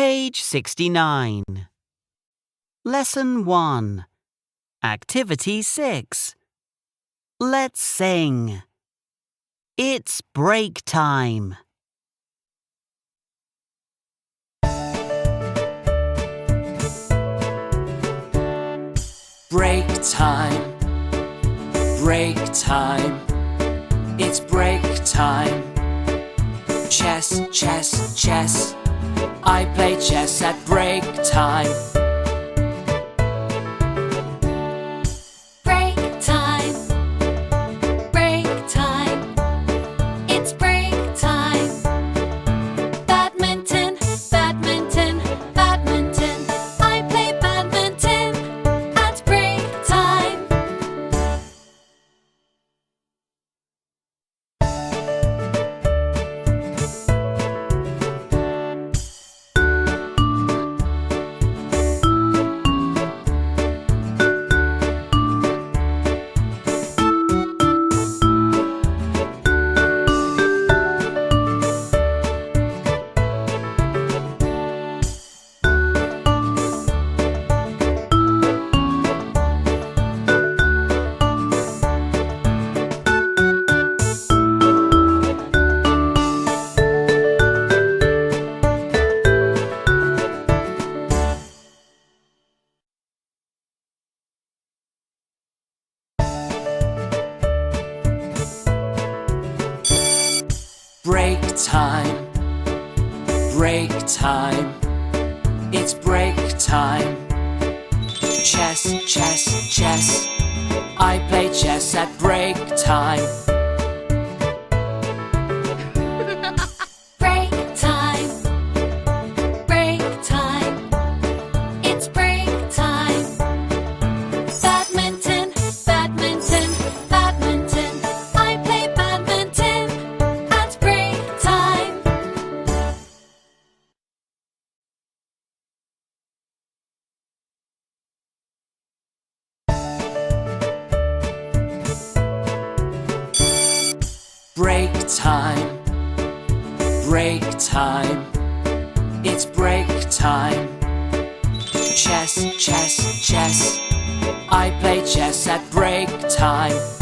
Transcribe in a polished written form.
Page 69. Lesson 1. Activity 6. Let's sing. It's break time. Break time, break time, it's break time. Chess, chess, chess, I play chess at break time. Break time, it's break time. Badminton, badminton, badminton, I play badminton at break time. Break time, break time, it's break time. Chess, chess, chess, I play chess at break time. Break time, it's break time. Badminton, badminton, badminton, I play badminton at break time. Break time, break time, it's break time. Chess, chess, chess, I play chess at break time.